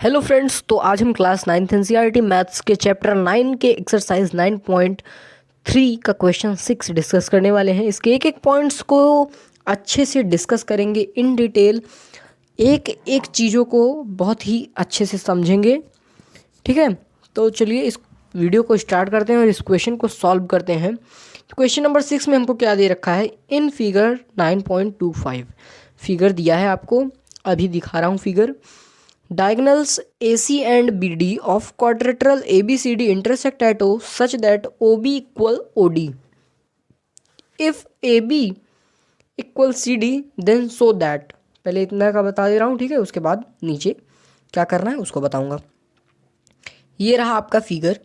Hello friends, तो आज हम क्लास 9th एनसीईआरटी मैथ्स के चैप्टर 9 के एक्सरसाइज 9.3 का क्वेश्चन 6 डिस्कस करने वाले हैं। इसके एक एक पॉइंट्स को अच्छे से डिस्कस करेंगे इन डिटेल, एक एक चीज़ों को बहुत ही अच्छे से समझेंगे। ठीक है, तो चलिए इस वीडियो को स्टार्ट करते हैं और इस क्वेश्चन को सॉल्व करते हैं। तो क्वेश्चन नंबर 6 में हमको क्या दे रखा है, इन फिगर 9.25 फिगर दिया है आपको, अभी दिखा रहा हूँ figure. Diagonals AC and BD of quadrilateral ABCD intersect at O such that OB equal OD. If AB equal CD then so that, पहले इतना का बता दे रहा हूँ, ठीक है। उसके बाद नीचे क्या करना है उसको बताऊंगा। ये रहा आपका फिगर।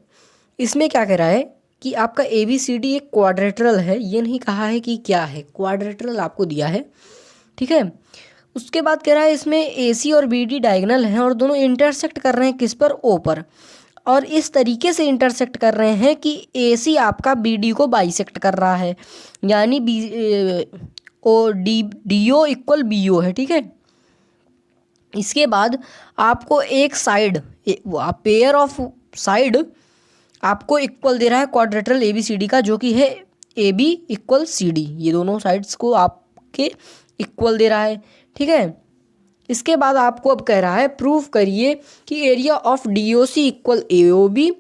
इसमें क्या कह रहा है कि आपका ABCD एक क्वाड्रेटरल है, ये नहीं कहा है कि क्या है, क्वाड्रेटरल आपको दिया है, ठीक है। उसके बाद कह रहा है इसमें AC और BD डायगोनल हैं और दोनों इंटरसेक्ट कर रहे हैं किस पर, O पर, और इस तरीके से इंटरसेक्ट कर रहे हैं कि AC आपका BD को बाइसेक्ट कर रहा है, यानी DO इक्वल BO है, ठीक है। इसके बाद आपको एक साइड, पेयर ऑफ साइड आपको इक्वल दे रहा है क्वाड्रेटरल ABCD का, जो कि है AB इक्वल CD। ये दोनों साइड्स को आपके इक्वल दे रहा है, ठीक है। इसके बाद आपको अब कह रहा है प्रूव करिए कि area of DOC equal AOB,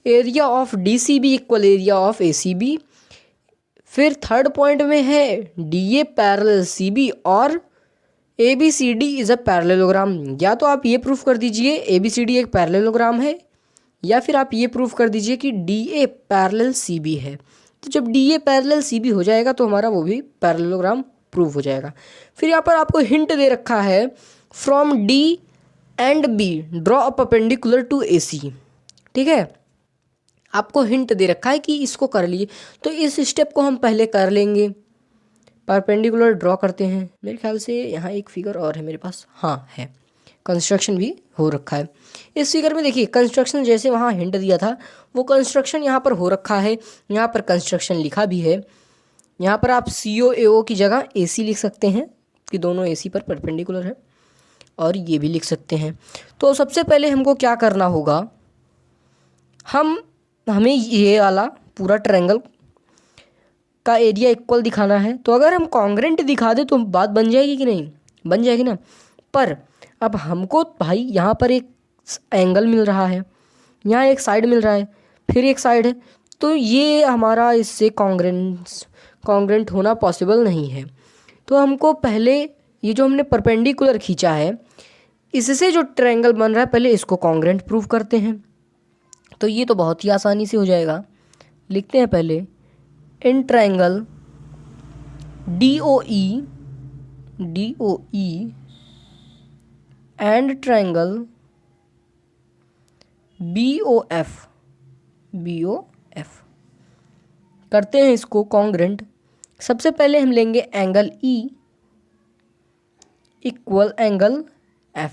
area of DCB equal area of ACB। फिर थर्ड पॉइंट में है DA पैरेलल CB और ABCD इज अ पैरेललोग्राम। या तो आप ये प्रूफ कर दीजिए ABCD एक पैरेललोग्राम है, या फिर आप ये प्रूफ कर दीजिए कि DA पैरेलल CB है। तो जब DA पैरेलल CB हो जाएगा तो हमारा वो भी पैरेललोग्राम प्रूव हो जाएगा। फिर यहाँ पर आपको हिंट दे रखा है from D and B draw a perpendicular to AC, ठीक है। आपको हिंट दे रखा है कि इसको कर लिए, तो इस स्टेप को हम पहले कर लेंगे। परपेंडिकुलर ड्रॉ करते हैं। मेरे ख्याल से यहाँ एक फिगर और है मेरे पास, हाँ है, कंस्ट्रक्शन भी हो रखा है। इस फिगर में देखिए कंस्ट्रक्शन जैसे वहाँ हिंट दिया था वो कंस्ट्रक्शन यहाँ पर हो रखा है। यहाँ पर कंस्ट्रक्शन लिखा भी है। यहाँ पर आप COAO की जगह AC लिख सकते हैं कि दोनों AC पर परपेंडिकुलर है, और ये भी लिख सकते हैं। तो सबसे पहले हमको क्या करना होगा, हमें ये वाला पूरा ट्रायंगल का एरिया इक्वल दिखाना है। तो अगर हम कॉन्ग्रेंट दिखा दे तो बात बन जाएगी कि नहीं, बन जाएगी ना। पर अब हमको भाई यहाँ पर एक एंगल मिल रहा है, यहाँ एक साइड मिल रहा है, फिर एक साइड है, तो ये हमारा इससे कॉन्ग्रेंट होना पॉसिबल नहीं है। तो हमको पहले ये जो हमने परपेंडिकुलर खींचा है इससे जो ट्रायंगल बन रहा है पहले इसको कॉन्ग्रेंट प्रूव करते हैं। तो ये तो बहुत ही आसानी से हो जाएगा। लिखते हैं पहले in triangle DOE and triangle BOF करते हैं इसको कॉन्ग्रेंट। सबसे पहले हम लेंगे angle E equal angle F,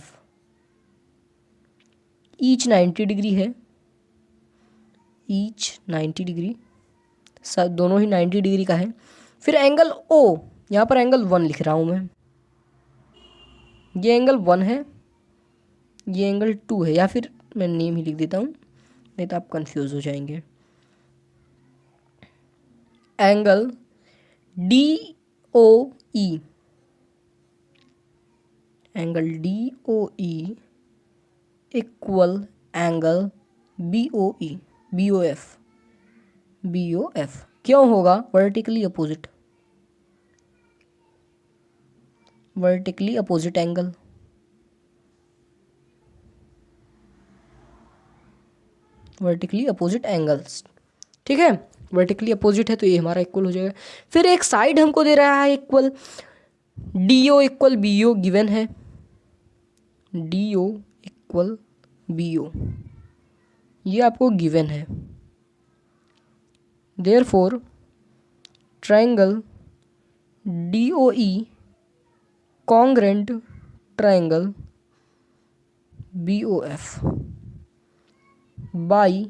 each 90 degree है, ईच 90 डिग्री, सब दोनों ही 90 डिग्री का है। फिर एंगल O, यहाँ पर एंगल 1 लिख रहा हूँ मैं, ये एंगल 1 है, ये एंगल 2 है, या फिर मैं नेम ही लिख देता हूँ नहीं तो आप कंफ्यूज हो जाएंगे। Angle DOE, angle DOE equal angle BOF क्यों होगा, vertically opposite angle, vertically opposite angles, ठीक है। वर्टिकली अपोजिट है तो ये हमारा इक्वल हो जाएगा। फिर एक साइड हमको दे रहा है equal, DO equal BO given है, DO इक्वल BO ये आपको गिवन है। Therefore triangle DOE congruent triangle BOF by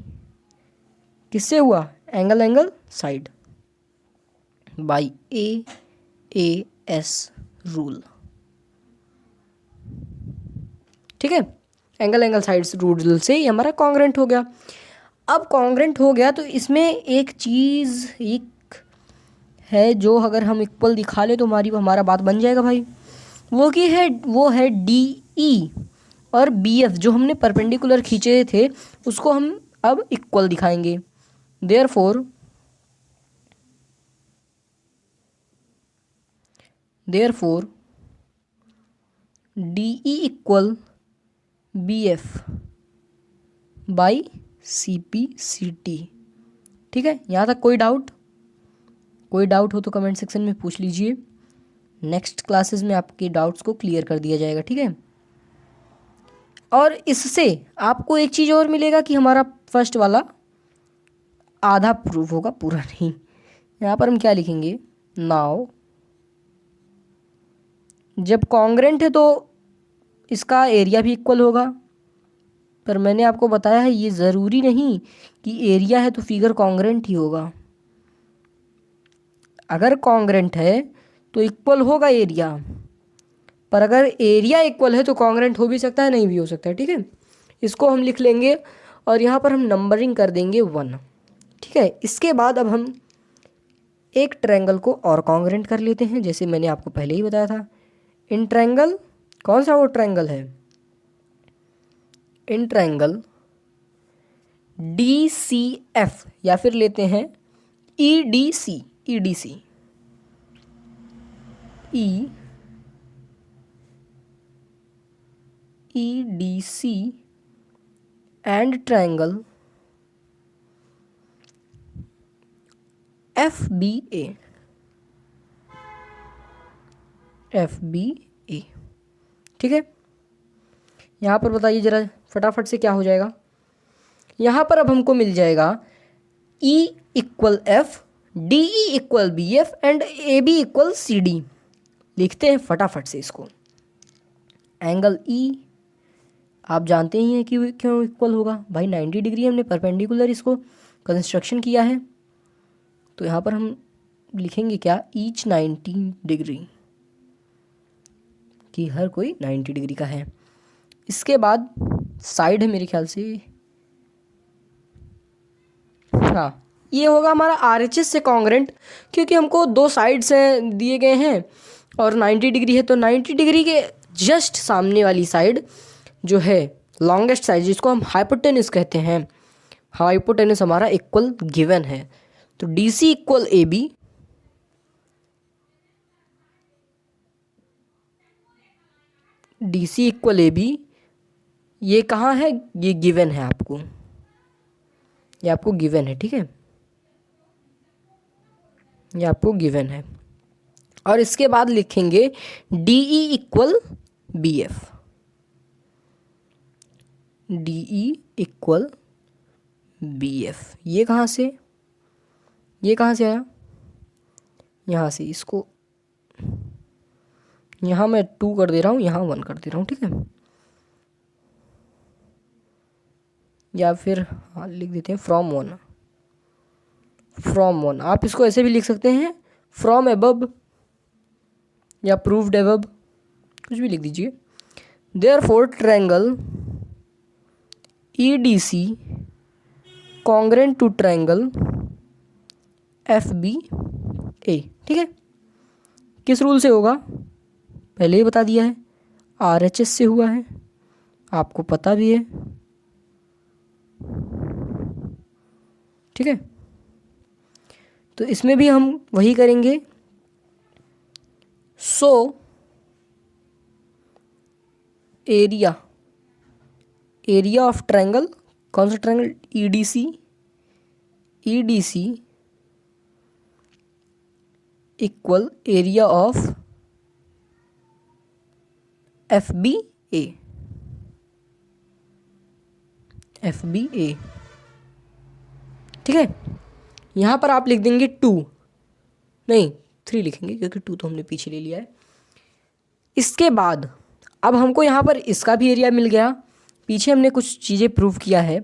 किससे हुआ, angle side, by AAS rule, ठीक है। एंगल एंगल साइड्स रूल से ये हमारा कॉन्ग्रेंट हो गया। अब कॉन्ग्रेंट हो गया तो इसमें एक चीज़ एक है जो अगर हम इक्वल दिखा ले तो हमारा बात बन जाएगा भाई। वो है डी ई और बी एफ, जो हमने परपेंडिकुलर खींचे थे उसको हम अब इक्वल दिखाएंगे। Therefore D E equal B F by C P C T. ठीक है, यहाँ तक कोई डाउट हो तो कमेंट सेक्शन में पूछ लीजिए। नेक्स्ट क्लासेस में आपके डाउट्स को क्लियर कर दिया जाएगा। ठीक है, और इससे आपको एक चीज़ और मिलेगा कि हमारा फर्स्ट वाला आधा प्रूफ होगा, पूरा नहीं। यहाँ पर हम क्या लिखेंगे, नाउ जब कॉन्ग्रेंट है तो इसका एरिया भी इक्वल होगा, पर मैंने आपको बताया है ये ज़रूरी नहीं कि एरिया है तो फिगर कॉन्ग्रेंट ही होगा। अगर कॉन्ग्रेंट है तो इक्वल होगा एरिया, पर अगर एरिया इक्वल है तो कॉन्ग्रेंट हो भी सकता है, नहीं भी हो सकता है। ठीक है, इसको हम लिख लेंगे और यहाँ पर हम नंबरिंग कर देंगे 1। ठीक है, इसके बाद अब हम एक ट्रायंगल को और कॉन्ग्रेंट कर लेते हैं, जैसे मैंने आपको पहले ही बताया था। इन ट्रायंगल, कौन सा वो ट्रायंगल है, in triangle D C F, या फिर लेते हैं E D C E D C E D C and triangle F B A ठीक है, यहाँ पर बताइए ज़रा फटाफट से क्या हो जाएगा। यहाँ पर अब हमको मिल जाएगा E equal F, D E equal B F and A B equal C D. लिखते हैं फटाफट से इसको। एंगल E आप जानते ही हैं कि क्यों इक्वल होगा भाई, 90 डिग्री हमने परपेंडिकुलर इसको कंस्ट्रक्शन किया है, तो यहाँ पर हम लिखेंगे क्या, ईच 90 डिग्री, कि हर कोई 90 डिग्री का है। इसके बाद साइड है मेरे ख्याल से, हाँ ये होगा हमारा RHS से कॉन्ग्रेंट, क्योंकि हमको 2 साइड्स हैं दिए गए हैं और 90 डिग्री है, तो 90 डिग्री के जस्ट सामने वाली साइड जो है लॉन्गेस्ट साइड, जिसको हम हाइपोटेनस कहते हैं, हाइपोटेनस हमारा इक्वल गिवन है। तो D C equal A B, D C equal A B, ये कहाँ है, ये गिवन है आपको, ये आपको गिवन है। ठीक है, ये आपको गिवन है। और इसके बाद लिखेंगे D E equal B F, D E equal B F. ये कहाँ से आया, यहाँ से। इसको यहाँ मैं 2 कर दे रहा हूँ, यहाँ 1 कर दे रहा हूँ। ठीक है, या फिर हाँ लिख देते हैं फ्रॉम वन। आप इसको ऐसे भी लिख सकते हैं, फ्रॉम एबव या प्रूव्ड एबव, कुछ भी लिख दीजिए। Therefore triangle E D C congruent to triangle F B A. ठीक है, किस रूल से होगा, पहले ही बता दिया है, RHS से हुआ है, आपको पता भी है। ठीक है, तो इसमें भी हम वही करेंगे। सो एरिया ऑफ ट्रायंगल, कौन सा triangle, E D C equal area of F B A. ठीक है, यहाँ पर आप लिख देंगे 2, नहीं 3 लिखेंगे, क्योंकि 2 तो हमने पीछे ले लिया है। इसके बाद अब हमको यहाँ पर इसका भी एरिया मिल गया, पीछे हमने कुछ चीज़ें प्रूव किया है,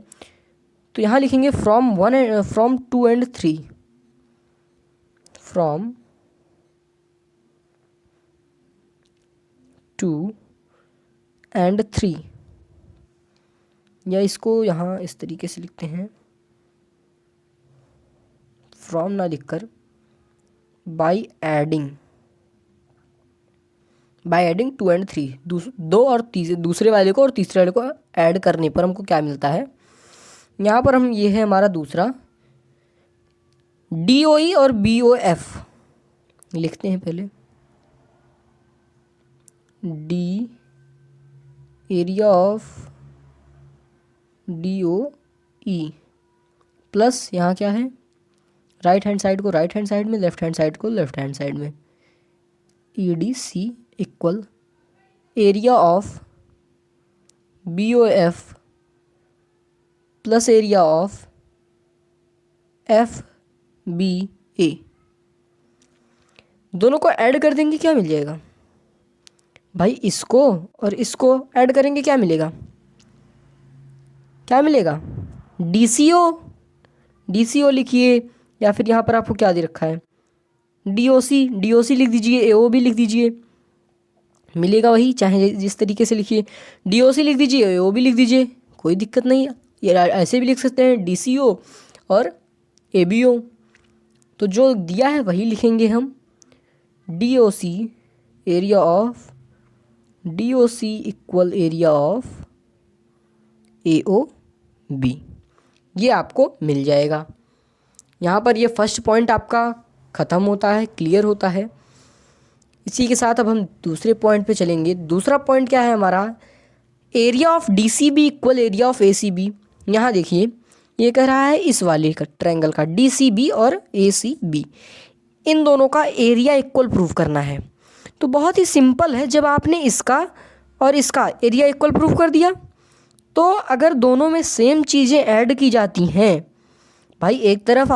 तो यहाँ लिखेंगे फ्रॉम 2 एंड 3, फ्रॉम 2 एंड 3। या इसको यहाँ इस तरीके से लिखते हैं, फ्रॉम ना लिखकर बाई एडिंग 2 and 3, दो और दूसरे वाले को और तीसरे वाले को ऐड करने पर हमको क्या मिलता है। यहाँ पर हम ये है हमारा दूसरा DOE और BOF लिखते हैं पहले। D area of DOE plus यहाँ क्या है, राइट हैंड साइड को राइट हैंड साइड में, लेफ्ट हैंड साइड को लेफ्ट हैंड साइड में, EDC equal area of BOF plus area of FBA। दोनों को ऐड कर देंगे, क्या मिल जाएगा भाई, इसको और इसको ऐड करेंगे क्या मिलेगा, क्या मिलेगा, DCO लिखिए, या फिर यहाँ पर आपको क्या दे रखा है, DOC लिख दीजिए, AOB लिख दीजिए, मिलेगा वही, चाहे जिस तरीके से लिखिए, DOC लिख दीजिए, AOB लिख दीजिए, कोई दिक्कत नहीं है। ये ऐसे भी लिख सकते हैं DCO और ABO, तो जो दिया है वही लिखेंगे हम। DOC area of DOC equal area of AOB, ये आपको मिल जाएगा। यहाँ पर ये फर्स्ट पॉइंट आपका ख़त्म होता है, क्लियर होता है। इसी के साथ अब हम दूसरे पॉइंट पे चलेंगे। दूसरा पॉइंट क्या है हमारा, area of DCB equal area of ACB। यहाँ देखिए ये कह रहा है इस वाले का ट्रायंगल का DCB और ACB, इन दोनों का एरिया इक्वल प्रूव करना है। तो बहुत ही सिंपल है, जब आपने इसका और इसका एरिया इक्वल प्रूव कर दिया, तो अगर दोनों में सेम चीज़ें ऐड की जाती हैं भाई, एक तरफ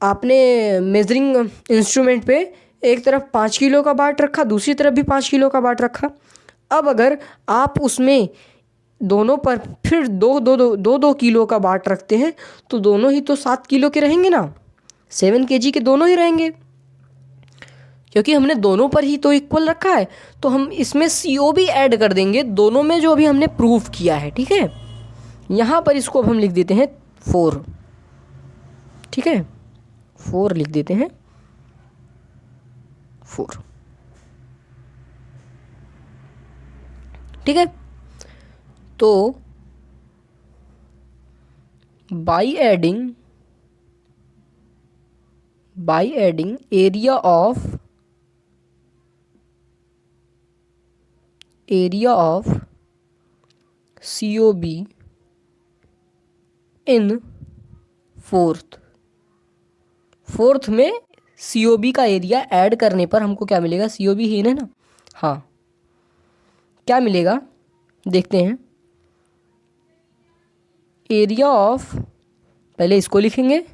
आपने मेजरिंग इंस्ट्रूमेंट पे एक तरफ 5 किलो का बाट रखा, दूसरी तरफ भी 5 किलो का बाट रखा। अब अगर आप उसमें दोनों पर फिर दो किलो का बाट रखते हैं, तो दोनों ही तो 7 किलो के रहेंगे ना, 7 kg के दोनों ही रहेंगे, क्योंकि हमने दोनों पर ही तो इक्वल रखा है। तो हम इसमें CO भी ऐड कर देंगे दोनों में, जो अभी हमने प्रूफ किया है, ठीक है। यहाँ पर इसको अब हम लिख देते हैं 4, ठीक है, 4 लिख देते हैं, 4, ठीक है। तो by adding area of COB in fourth में COB का एरिया ऐड करने पर हमको क्या मिलेगा, COB ही है ना, हाँ, क्या मिलेगा देखते हैं। एरिया ऑफ, पहले इसको लिखेंगे,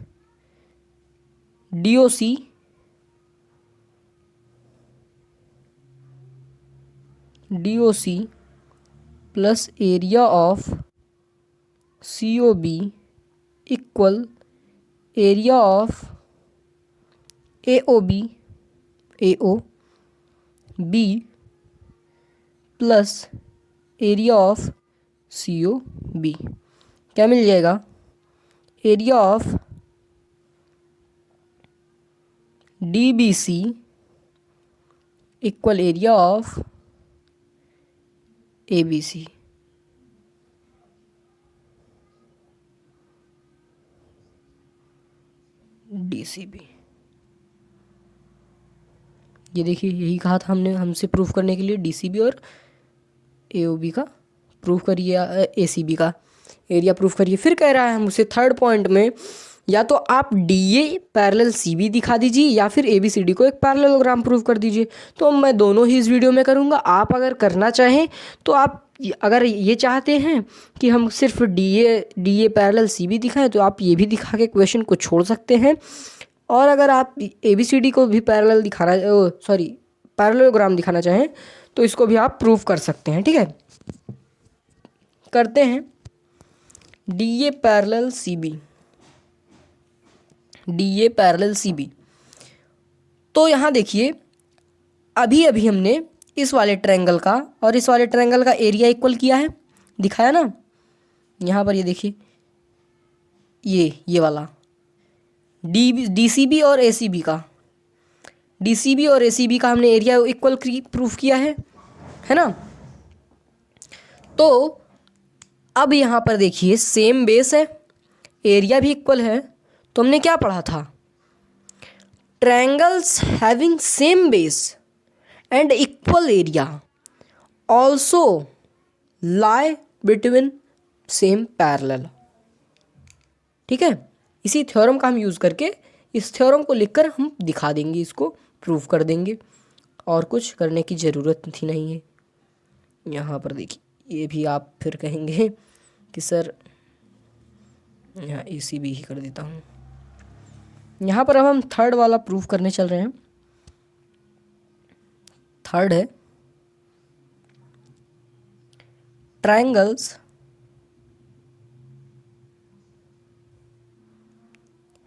DOC plus area of COB equal area of AOB plus area of COB, क्या मिल जाएगा, area of DBC equal area of ABC। DCB, ये देखिए यही कहा था हमने हमसे प्रूफ करने के लिए, DCB और AOB का प्रूफ करिए, ACB का एरिया प्रूफ करिए। फिर कह रहा है हमसे थर्ड पॉइंट में, या तो आप DA पैरेलल CB दिखा दीजिए, या फिर ABCD को एक पैरेललोग्राम प्रूफ कर दीजिए। तो मैं दोनों ही इस वीडियो में करूँगा। आप अगर करना चाहें तो आप, अगर ये चाहते हैं कि हम सिर्फ DA पैरेलल CB दिखाएं, तो आप ये भी दिखा के क्वेश्चन को छोड़ सकते हैं। और अगर आप ABCD को भी पैरेललोग्राम दिखाना चाहें, तो इसको भी आप प्रूफ कर सकते हैं, ठीक है। करते हैं DA पैरेलल CB। तो यहाँ देखिए अभी हमने इस वाले ट्रायंगल का और इस वाले ट्रायंगल का एरिया इक्वल किया है। दिखाया ना यहाँ पर, ये देखिए ये वाला DCB और ACB का, DCB और ACB का हमने एरिया इक्वल प्रूफ किया है ना। तो अब यहाँ पर देखिए सेम बेस है, एरिया भी इक्वल है, तो हमने क्या पढ़ा था, triangles having same base and equal area also lie between same parallel. ठीक है, इसी थ्योरम का हम यूज़ करके, इस थ्योरम को लिखकर हम दिखा देंगे, इसको प्रूफ कर देंगे, और कुछ करने की ज़रूरत थी नहीं है। यहाँ पर देखिए, ये भी आप फिर कहेंगे कि सर यहाँ ACB ही कर देता हूँ। यहाँ पर अब हम थर्ड वाला प्रूफ करने चल रहे हैं। थर्ड है triangles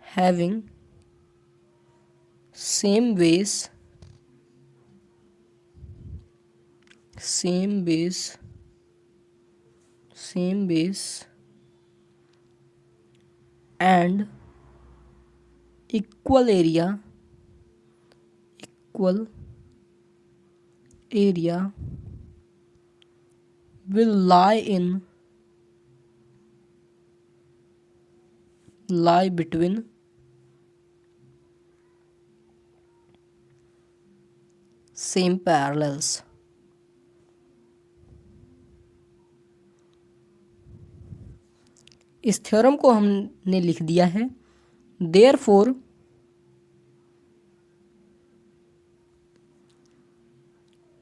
having same base and equal area will lie between same parallels। इस थ्योरम को हमने लिख दिया है, देयरफॉर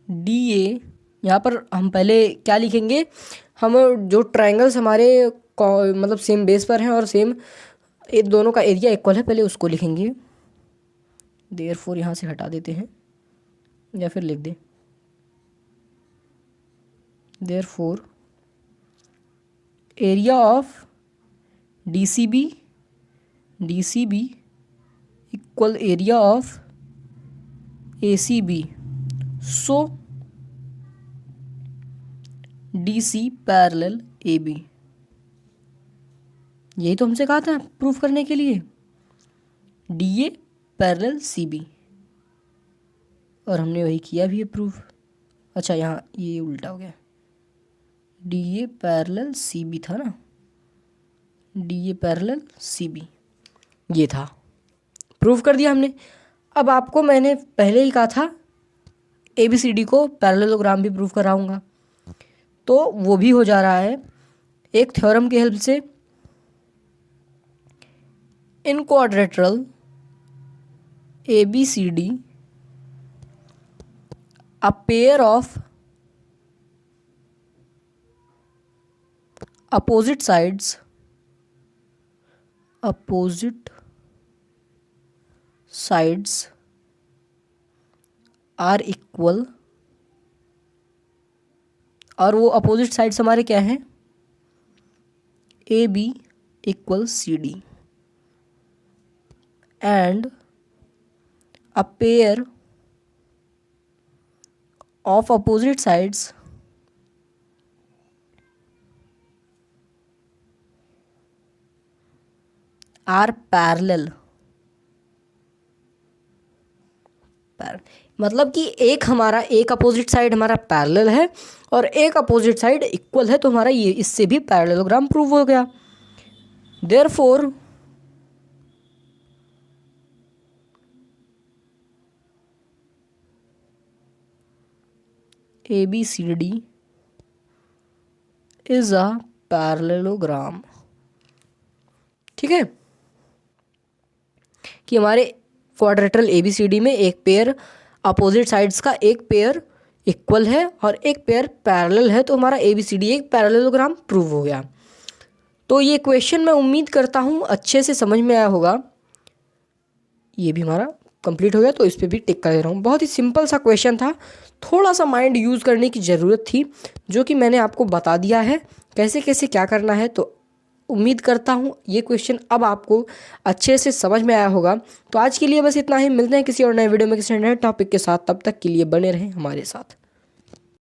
DA, यहाँ पर हम पहले क्या लिखेंगे, हम जो ट्रायंगल्स हमारे मतलब सेम बेस पर हैं और सेम दोनों का एरिया इक्वल है, पहले उसको लिखेंगे। देयरफॉर यहाँ से हटा देते हैं या फिर लिख दें, therefore area of DCB equal area of ACB, so DC parallel AB। यही तो हमसे कहा था प्रूफ करने के लिए, DA पैरेलल CB, और हमने वही किया भी है प्रूफ। अच्छा, यहाँ ये उल्टा हो गया, DA पैरेलल CB था ना, DA पैरेलल CB ये था, प्रूफ कर दिया हमने। अब आपको मैंने पहले ही कहा था ABCD को पैरेललोग्राम भी प्रूफ कराऊंगा, तो वो भी हो जा रहा है एक थ्योरम की हेल्प से। इन quadrilateral ABCD a pair of opposite sides are equal, और वो अपोजिट साइड्स हमारे क्या हैं, AB equal CD, and a pair of opposite sides are parallel. मतलब कि एक अपोजिट साइड हमारा पैरेलल है और एक अपोजिट साइड इक्वल है, तो हमारा ये इससे भी पैरेललोग्राम प्रूव हो गया। Therefore ABCD is a parallelogram. ठीक है, कि हमारे क्वाड्रेटरल ABCD में एक पेयर अपोजिट साइड्स का एक पेयर इक्वल है और एक पेयर पैरेलल है, तो हमारा ABCD एक पैरेललोग्राम प्रूव हो गया। तो ये क्वेश्चन मैं उम्मीद करता हूँ अच्छे से समझ में आया होगा। ये भी हमारा कंप्लीट हो गया, तो इस पर भी टिक कर दे रहा हूँ। बहुत ही सिंपल सा क्वेश्चन था, थोड़ा सा माइंड यूज़ करने की ज़रूरत थी, जो कि मैंने आपको बता दिया है कैसे कैसे क्या करना है। तो उम्मीद करता हूँ ये क्वेश्चन अब आपको अच्छे से समझ में आया होगा। तो आज के लिए बस इतना ही, मिलते हैं किसी और नए वीडियो में किसी नए टॉपिक के साथ। तब तक के लिए बने रहें हमारे साथ।